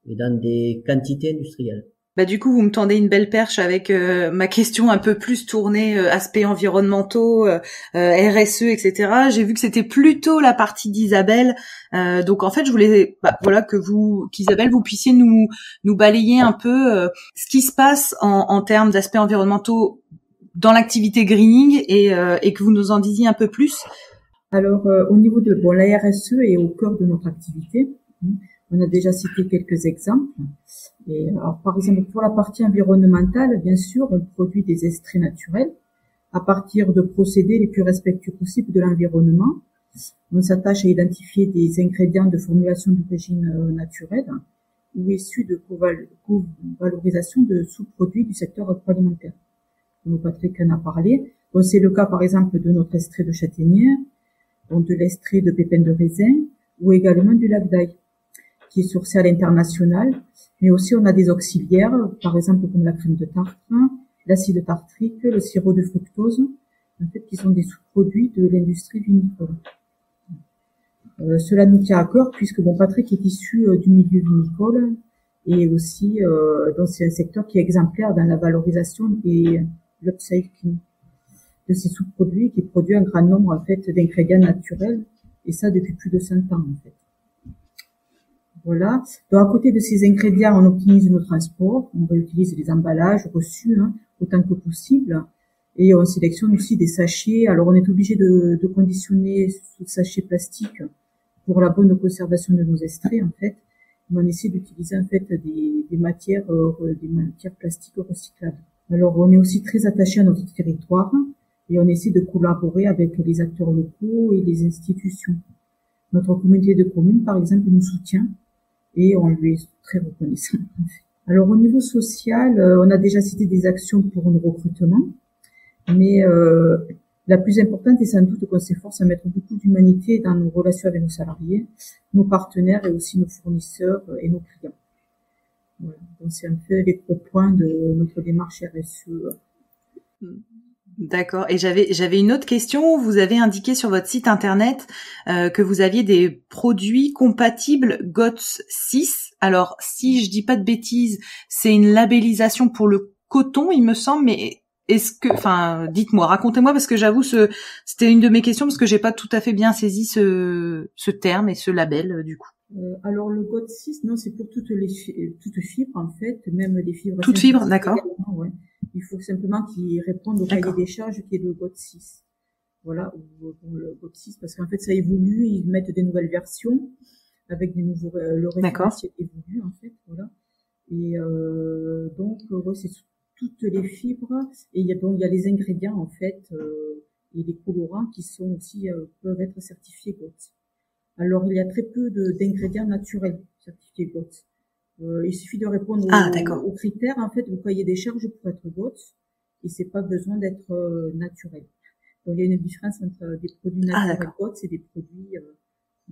et dans des quantités industrielles. Du coup, vous me tendez une belle perche avec ma question un peu plus tournée aspects environnementaux, RSE, etc. J'ai vu que c'était plutôt la partie d'Isabelle. Donc en fait, je voulais qu'Isabelle, vous puissiez nous balayer un peu ce qui se passe en termes d'aspects environnementaux dans l'activité greening et que vous nous en disiez un peu plus. Alors au niveau de la RSE est au cœur de notre activité. On a déjà cité quelques exemples. Et alors, par exemple, pour la partie environnementale, bien sûr, on produit des extraits naturels à partir de procédés les plus respectueux possibles de l'environnement. On s'attache à identifier des ingrédients de formulation d'origine naturelle ou issus de co-valorisation de sous-produits du secteur agroalimentaire. Comme Patrick en a parlé. Donc, c'est le cas, par exemple, de notre extrait de châtaignier, donc de l'extrait de pépins de raisin ou également du lac d'ail, qui est sourcé à l'international, mais aussi on a des auxiliaires, par exemple comme la crème de tartare, l'acide tartrique, le sirop de fructose, en fait, qui sont des sous-produits de l'industrie vinicole. Cela nous tient à cœur puisque Patrick est issu du milieu vinicole et aussi donc c'est un secteur qui est exemplaire dans la valorisation et l'upcycling de ces sous-produits qui produit un grand nombre en fait d'ingrédients naturels et ça depuis plus de 100 ans en fait. Voilà. Donc, à côté de ces ingrédients, on optimise nos transports, on réutilise les emballages reçus autant que possible, et on sélectionne aussi des sachets. Alors, on est obligé de conditionner ce sachet plastique pour la bonne conservation de nos extraits, en fait. Mais on essaie d'utiliser en fait des matières plastiques recyclables. Alors, on est aussi très attaché à notre territoire et on essaie de collaborer avec les acteurs locaux et les institutions. Notre communauté de communes, par exemple, nous soutient. Et on lui est très reconnaissant. Alors au niveau social, on a déjà cité des actions pour nos recrutements, mais la plus importante est sans doute qu'on s'efforce à mettre beaucoup d'humanité dans nos relations avec nos salariés, nos partenaires et aussi nos fournisseurs et nos clients. Voilà. Donc c'est un peu les gros points de notre démarche RSE. D'accord. Et j'avais une autre question. Vous avez indiqué sur votre site internet que vous aviez des produits compatibles GOTS 6. Alors, si je dis pas de bêtises, c'est une labellisation pour le coton, il me semble. Mais dites-moi, racontez-moi parce que j'avoue, c'était une de mes questions parce que j'ai pas tout à fait bien saisi ce terme et ce label du coup. Alors le GOTS 6, non, c'est pour toutes fibres en fait, même les fibres. Toutes fibres, d'accord. Ouais. Il faut simplement qu'ils répondent au cahier des charges qui est le GOTS 6. Voilà, ou le GOTS 6, parce qu'en fait ça évolue, ils mettent des nouvelles versions avec des nouveaux le référentiel évolue en fait, voilà. Et donc c'est toutes les fibres et il y a les ingrédients en fait et les colorants qui sont aussi peuvent être certifiés GOTS. Alors il y a très peu d'ingrédients naturels certifiés GOTS. Il suffit de répondre aux critères en fait au cahier des charges pour être GOTS et c'est pas besoin d'être naturel. Donc il y a une différence entre des produits naturels GOTS et des produits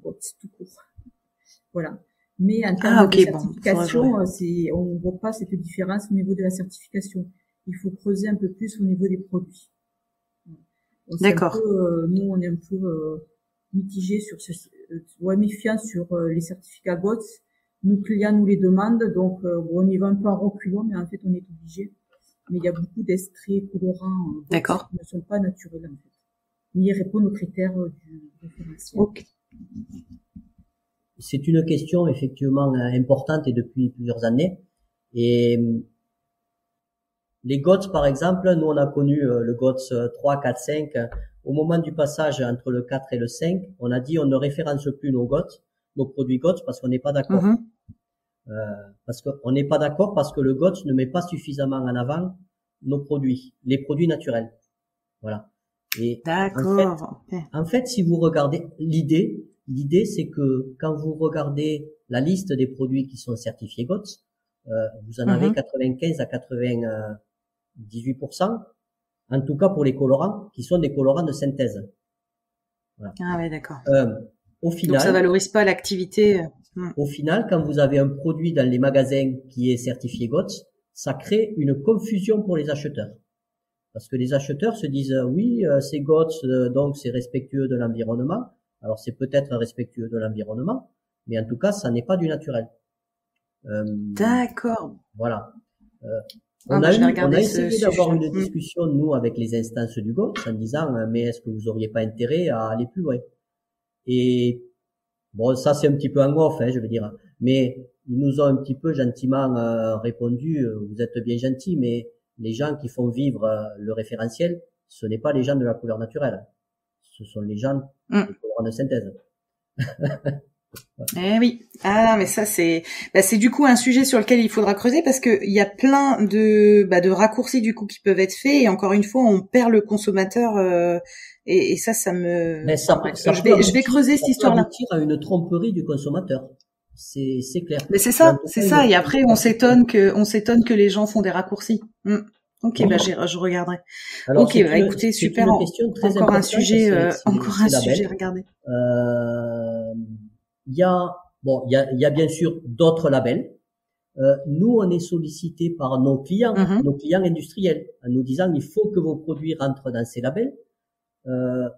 GOTS tout court. Voilà. Mais en termes de Bon, certification, on voit pas cette différence au niveau de la certification. Il faut creuser un peu plus au niveau des produits. D'accord. Nous, on est un peu mitigés sur méfiants sur les certificats GOTS. Nos clients nous les demandent, donc on y va un peu en reculons, mais en fait, on est obligé. Mais il y a beaucoup d'extraits colorants D'accord. qui ne sont pas naturels, en fait. Mais ils répondent aux critères du référentiel. Okay. C'est une question effectivement importante et depuis plusieurs années. Et les GOTS, par exemple, nous on a connu le GOTS 3, 4, 5. Au moment du passage entre le 4 et le 5, on a dit on ne référence plus nos GOTS, nos produits GOTS, parce qu'on n'est pas d'accord. Parce qu'on n'est pas d'accord parce que le GOTS ne met pas suffisamment en avant nos produits, les produits naturels. Voilà. Et d'accord. En fait, si vous regardez l'idée c'est que quand vous regardez la liste des produits qui sont certifiés GOTS, vous en avez 95 à 98%, en tout cas pour les colorants, qui sont des colorants de synthèse. Voilà. Ah ouais, d'accord. Au final, donc ça valorise pas l'activité. Au final, quand vous avez un produit dans les magasins qui est certifié GOTS, ça crée une confusion pour les acheteurs. Parce que les acheteurs se disent oui, c'est GOTS, donc c'est respectueux de l'environnement. Alors c'est peut-être respectueux de l'environnement, mais en tout cas, ça n'est pas du naturel. D'accord. Voilà. On a essayé d'avoir une discussion, nous, avec les instances du GOTS, en disant mais est-ce que vous auriez pas intérêt à aller plus loin? Et bon, ça c'est un petit peu en off, je veux dire. Mais ils nous ont un petit peu gentiment répondu, vous êtes bien gentils, mais les gens qui font vivre le référentiel, ce n'est pas les gens de la couleur naturelle. Ce sont les gens des colorants de synthèse. Eh oui. Ah, mais ça c'est du coup un sujet sur lequel il faudra creuser parce que il y a plein de raccourcis du coup qui peuvent être faits et encore une fois on perd le consommateur et ça me. Mais je vais creuser cette histoire-là. Ça aboutir à une tromperie du consommateur. C'est clair. Mais c'est ça. Et après on s'étonne que les gens font des raccourcis. Ok, je regarderai. Alors, ok, écoutez, super. Encore un sujet à regarder. Il y a bien sûr d'autres labels. Nous, on est sollicité par nos clients industriels, en nous disant il faut que vos produits rentrent dans ces labels. En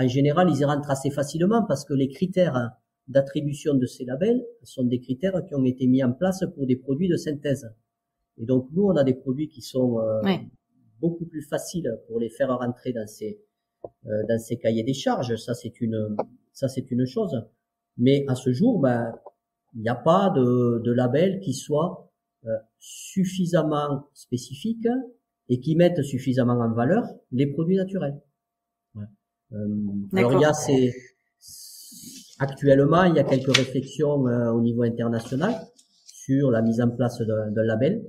général, ils y rentrent assez facilement parce que les critères d'attribution de ces labels sont des critères qui ont été mis en place pour des produits de synthèse. Et donc, nous, on a des produits qui sont beaucoup plus faciles pour les faire rentrer dans ces cahiers des charges. Ça, c'est une chose. Mais à ce jour, il n'y a pas de label qui soit suffisamment spécifique et qui mette suffisamment en valeur les produits naturels. Alors actuellement, il y a quelques réflexions au niveau international sur la mise en place d'un label.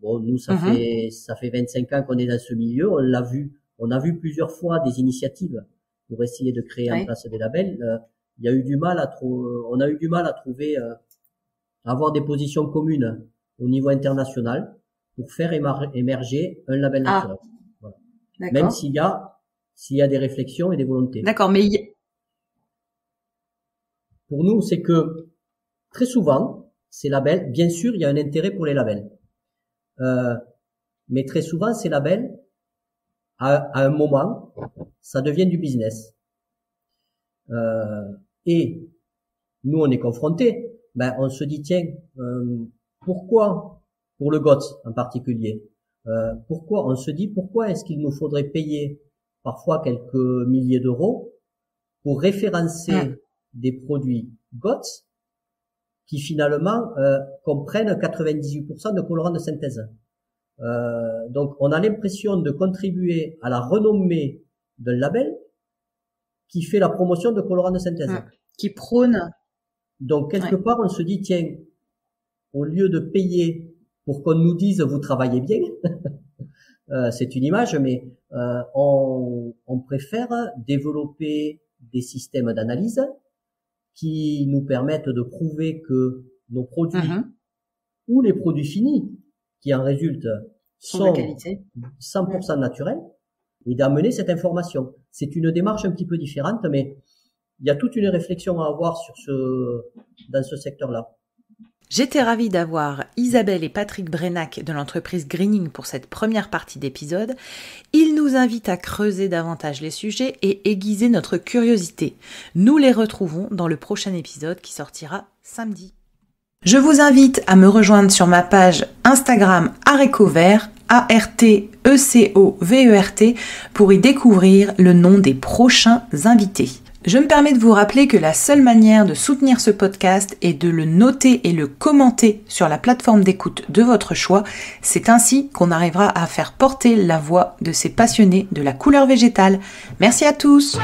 Nous, ça fait 25 ans qu'on est dans ce milieu. On a vu plusieurs fois des initiatives pour essayer de créer en place des labels. On a eu du mal à trouver, avoir des positions communes au niveau international pour faire émerger un label naturel. Voilà. Même s'il y a des réflexions et des volontés. D'accord, mais pour nous, c'est que très souvent, ces labels, bien sûr, il y a un intérêt pour les labels. Mais très souvent, ces labels, à un moment, ça devient du business. Et nous, on est confrontés. On se dit, tiens, pourquoi, pour le GOTS en particulier, pourquoi est-ce qu'il nous faudrait payer parfois quelques milliers d'euros pour référencer des produits GOTS qui finalement comprennent 98% de colorants de synthèse. Donc, on a l'impression de contribuer à la renommée d'un label qui fait la promotion de colorants de synthèse. Qui prône. Donc, quelque part, on se dit, tiens, au lieu de payer pour qu'on nous dise vous travaillez bien, c'est une image, mais on préfère développer des systèmes d'analyse qui nous permettent de prouver que nos produits ou les produits finis qui en résultent sont 100% naturels et d'amener cette information. C'est une démarche un petit peu différente, mais il y a toute une réflexion à avoir dans ce secteur-là. J'étais ravie d'avoir Isabelle et Patrick Brenac de l'entreprise Greening pour cette première partie d'épisode. Ils nous invitent à creuser davantage les sujets et aiguiser notre curiosité. Nous les retrouvons dans le prochain épisode qui sortira samedi. Je vous invite à me rejoindre sur ma page Instagram Arécovert, ARTECOVERT, pour y découvrir le nom des prochains invités. Je me permets de vous rappeler que la seule manière de soutenir ce podcast est de le noter et le commenter sur la plateforme d'écoute de votre choix. C'est ainsi qu'on arrivera à faire porter la voix de ces passionnés de la couleur végétale. Merci à tous!